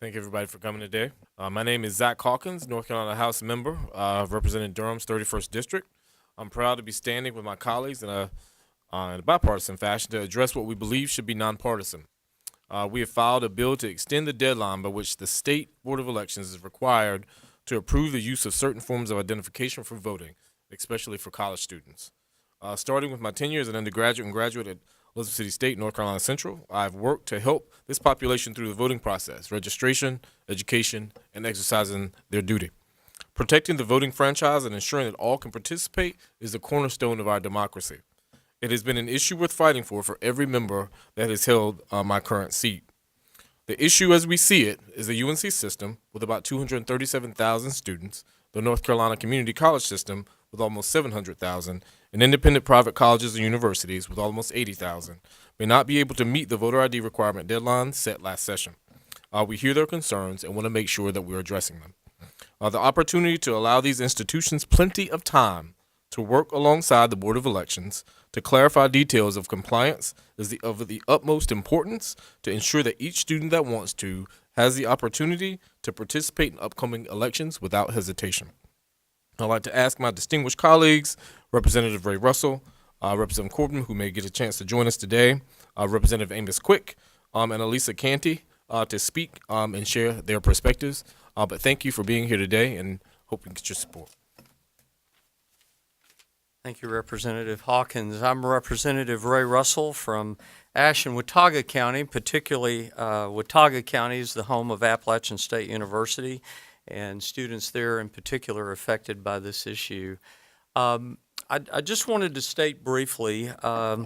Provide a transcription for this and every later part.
Thank everybody for coming today. My name is Zach Hawkins, North Carolina House member, representing Durham's 31st District. I'm proud to be standing with my colleagues in a bipartisan fashion to address what we believe should be nonpartisan. We have filed a bill to extend the deadline by which the State Board of Elections is required to approve the use of certain forms of identification for voting, especially for college students. Starting with my tenure as an undergraduate and graduate at Elizabeth City State, North Carolina Central, I've worked to help this population through the voting process, registration, education, and exercising their duty. Protecting the voting franchise and ensuring that all can participate is the cornerstone of our democracy. It has been an issue worth fighting for every member that has held my current seat. The issue as we see it is the UNC system with about 237,000 students, the North Carolina Community College system with almost 700,000, and independent private colleges and universities with almost 80,000 may not be able to meet the voter ID requirement deadline set last session. We hear their concerns and want to make sure that we're addressing them. The opportunity to allow these institutions plenty of time to work alongside the Board of Elections to clarify details of compliance is of the utmost importance to ensure that each student that wants to has the opportunity to participate in upcoming elections without hesitation. I'd like to ask my distinguished colleagues, Representative Ray Russell, Representative Corbin, who may get a chance to join us today, Representative Amos Quick, and Elisa Canty to speak and share their perspectives. But thank you for being here today and hope we get your support. Thank you, Representative Hawkins. I'm Representative Ray Russell from Ashe and Watauga County. Particularly, Watauga County is the home of Appalachian State University, and students there in particular are affected by this issue. I just wanted to state briefly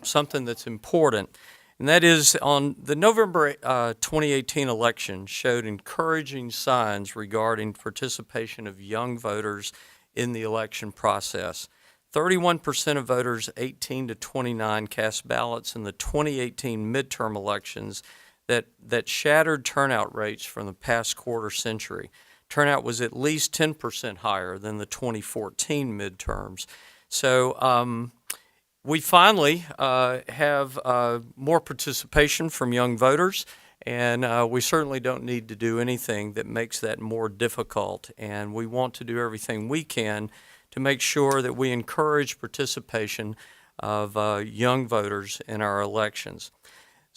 something that's important, and that is on the November 2018 election showed encouraging signs regarding participation of young voters in the election process. 31% of voters 18 to 29 cast ballots in the 2018 midterm elections that shattered turnout rates from the past quarter century. Turnout was at least 10% higher than the 2014 midterms. So we finally have more participation from young voters, and we certainly don't need to do anything that makes that more difficult. And we want to do everything we can to make sure that we encourage participation of young voters in our elections.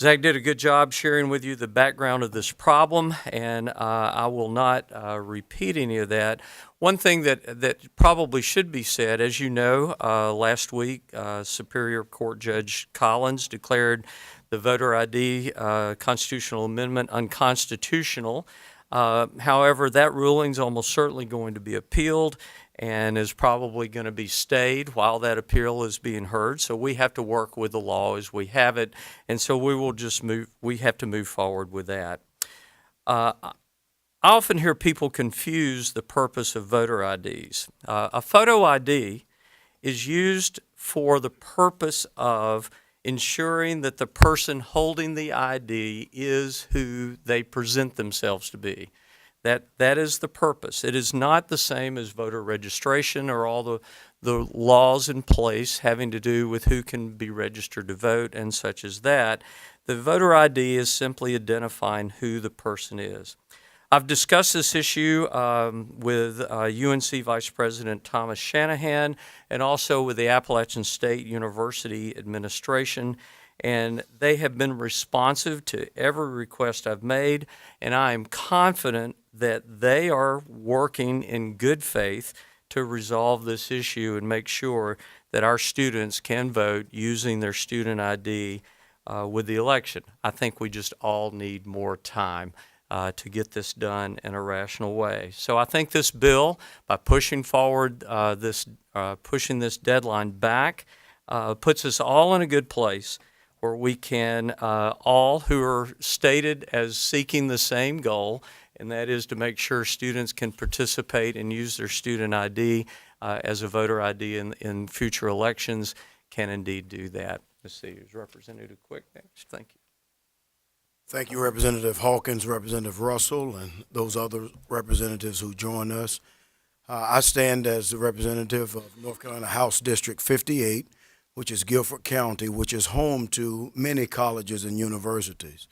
Zach did a good job sharing with you the background of this problem, and I will not repeat any of that. One thing that probably should be said, as you know, last week Superior Court Judge Collins declared the voter ID constitutional amendment unconstitutional. However, that ruling is almost certainly going to be appealed and is probably going to be stayed while that appeal is being heard. So we have to work with the law as we have it, and so we have to move forward with that. I often hear people confuse the purpose of voter IDs. A photo ID is used for the purpose of ensuring that the person holding the ID is who they present themselves to be. That is the purpose. It is not the same as voter registration or all the laws in place having to do with who can be registered to vote and such as that. The voter ID is simply identifying who the person is. I've discussed this issue with UNC Vice President Thomas Shanahan and also with the Appalachian State University administration, and they have been responsive to every request I've made, and I am confident that they are working in good faith to resolve this issue and make sure that our students can vote using their student ID with the election. I think we just all need more time to get this done in a rational way. So I think this bill, by pushing forward pushing this deadline back, puts us all in a good place where we can all who are stated as seeking the same goal, and that is to make sure students can participate and use their student ID as a voter ID in future elections, can indeed do that. Let's see, is Representative Quick next? Thank you. Thank you, Representative Hawkins, Representative Russell, and those other representatives who join us. I stand as the representative of North Carolina House District 58, which is Guilford County, which is home to many colleges and universities.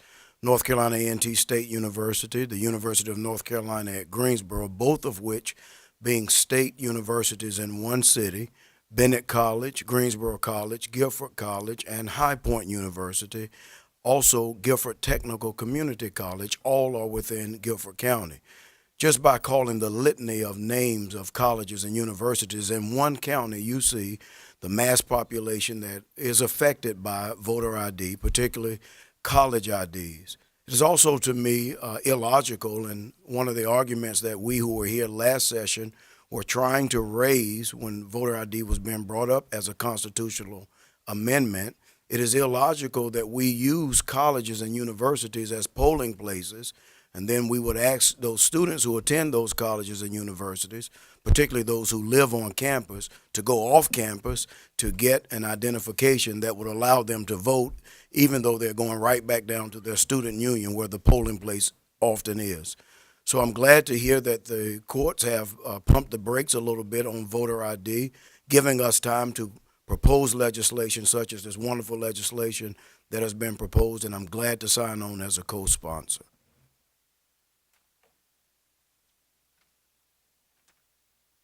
North Carolina A&T State University, the University of North Carolina at Greensboro, both of which being state universities in one city, Bennett College, Greensboro College, Guilford College, and High Point University, also Guilford Technical Community College, all are within Guilford County. Just by calling the litany of names of colleges and universities in one county, you see the mass population that is affected by voter ID, particularly college IDs. It is also, to me, illogical, and one of the arguments that we who were here last session were trying to raise when voter ID was being brought up as a constitutional amendment. It is illogical that we use colleges and universities as polling places, and then we would ask those students who attend those colleges and universities, particularly those who live on campus, to go off campus to get an identification that would allow them to vote, even though they're going right back down to their student union where the polling place often is. So I'm glad to hear that the courts have pumped the brakes a little bit on voter ID, giving us time to propose legislation such as this wonderful legislation that has been proposed, and I'm glad to sign on as a co-sponsor.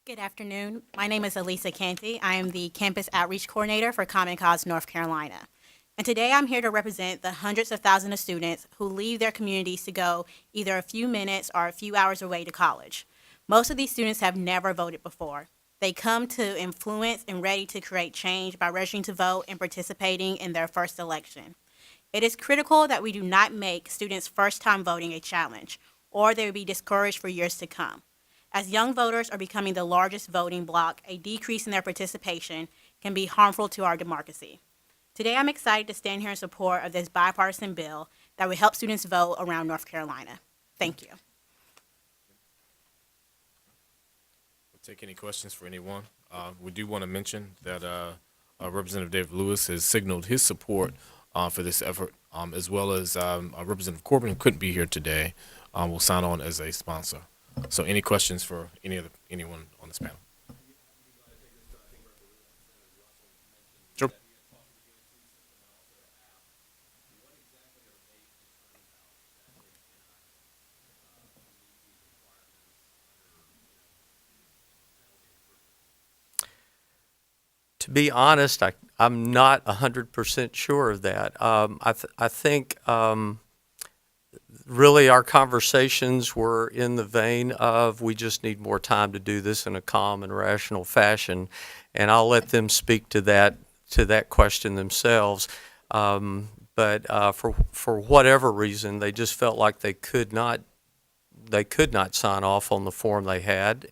Good afternoon. My name is Elisa Canty. I am the Campus Outreach Coordinator for Common Cause North Carolina. And today I'm here to represent the hundreds of thousands of students who leave their communities to go either a few minutes or a few hours away to college. Most of these students have never voted before. They come to influence and ready to create change by registering to vote and participating in their first election. It is critical that we do not make students' first-time voting a challenge, or they will be discouraged for years to come. As young voters are becoming the largest voting bloc, a decrease in their participation can be harmful to our democracy. Today, I'm excited to stand here in support of this bipartisan bill that will help students vote around North Carolina. Thank you. We'll take any questions for anyone. We do want to mention that Representative David Lewis has signaled his support for this effort, as well as Representative Corbin, who couldn't be here today, will sign on as a sponsor. So any questions for anyone on this panel? Sure. To be honest, I'm not 100% sure of that. I think really our conversations were in the vein of we just need more time to do this in a calm and rational fashion, and I'll let them speak to that question themselves. But for whatever reason, they just felt like they could not sign off on the form they had,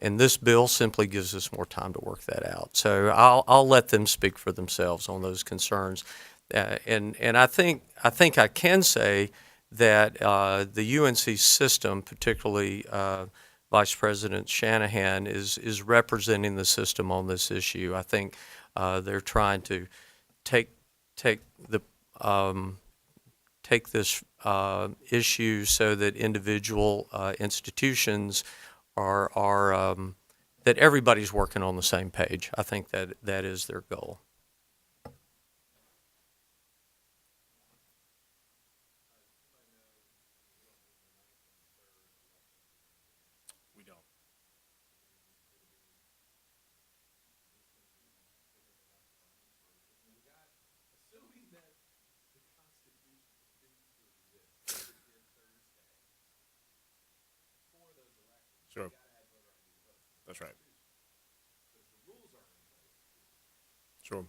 and this bill simply gives us more time to work that out. So I'll let them speak for themselves on those concerns. And I think I can say that the UNC system, particularly Vice President Shanahan, is representing the system on this issue. I think they're trying to take this issue so that individual institutions are that everybody's working on the same page. I think that is their goal. We don't. Sure. That's right. Sure.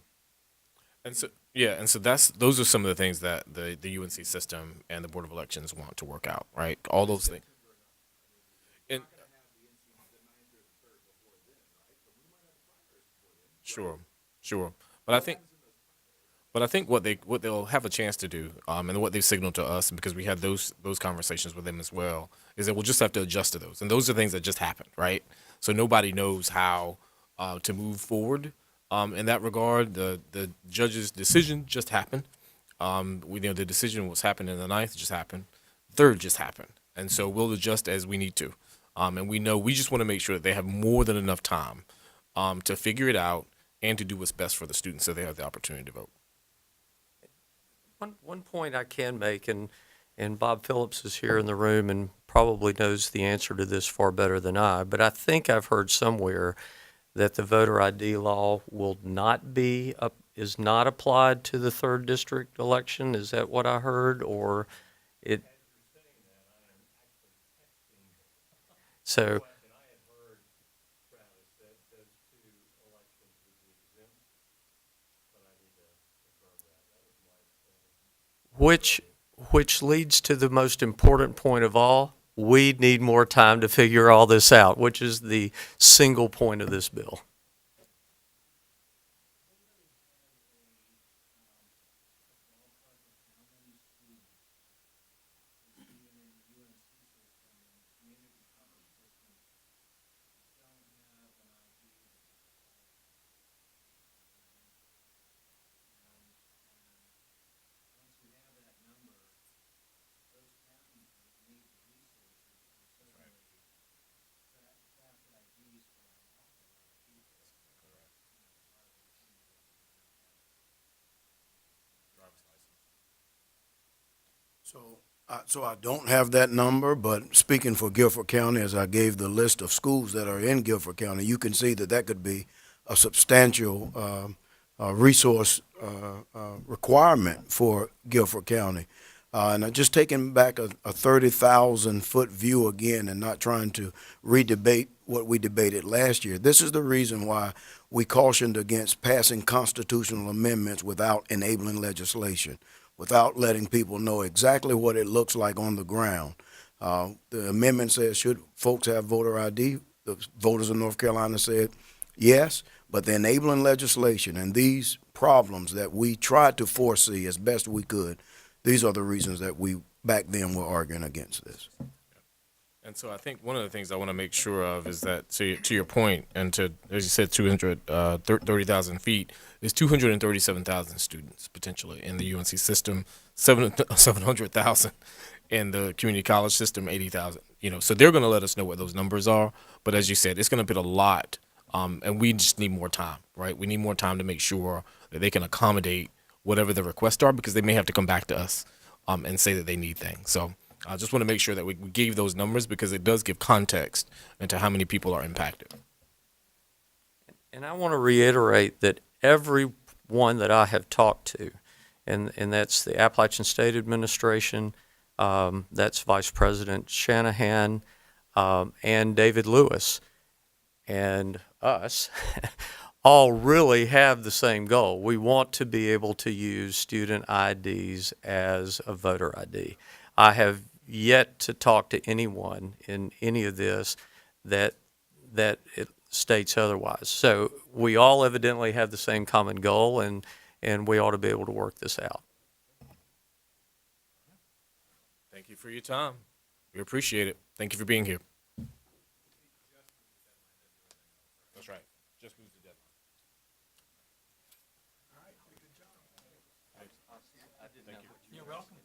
And so, yeah, and so those are some of the things that the UNC system and the Board of Elections want to work out, right? All those things. And sure, sure. But I think what they'll have a chance to do, and what they've signaled to us, because we had those conversations with them as well, is that we'll just have to adjust to those, and those are things that just happened, right? So nobody knows how to move forward in that regard. The judge's decision just happened. The decision was happening in the 9th just happened, 3rd just happened, and so we'll adjust as we need to. And we just want to make sure that they have more than enough time to figure it out and to do what's best for the students so they have the opportunity to vote. One point I can make, and Bob Phillips is here in the room and probably knows the answer to this far better than I, but I think I've heard somewhere that the voter ID law will not be, is not applied to the 3rd District election. Is that what I heard, or it? So, which leads to the most important point of all. We need more time to figure all this out, which is the single point of this bill. So I don't have that number, but speaking for Guilford County, as I gave the list of schools that are in Guilford County, you can see that that could be a substantial resource requirement for Guilford County. And I'm just taking back a 30,000-foot view again and not trying to re-debate what we debated last year. This is the reason why we cautioned against passing constitutional amendments without enabling legislation, without letting people know exactly what it looks like on the ground. The amendment says, should folks have voter ID? The voters of North Carolina said yes, but the enabling legislation and these problems that we tried to foresee as best we could, these are the reasons that we back then were arguing against this. And so I think one of the things I want to make sure of is that, to your point, and to, as you said, 230,000 feet, is 237,000 students potentially in the UNC system, 700,000 in the community college system, 80,000. So they're going to let us know what those numbers are. But as you said, it's going to be a lot, and we just need more time, right? We need more time to make sure that they can accommodate whatever the requests are, because they may have to come back to us and say that they need things. So I just want to make sure that we gave those numbers, because it does give context into how many people are impacted. And I want to reiterate that everyone that I have talked to, and that's the Appalachian State Administration, that's Vice President Shanahan, and David Lewis, and us, all really have the same goal. We want to be able to use student IDs as a voter ID. I have yet to talk to anyone in any of this that it states otherwise. So we all evidently have the same common goal, and we ought to be able to work this out. Thank you for your time. We appreciate it. Thank you for being here. That's right. Just moved the deadline. All right. Good job. Thank you. You're welcome.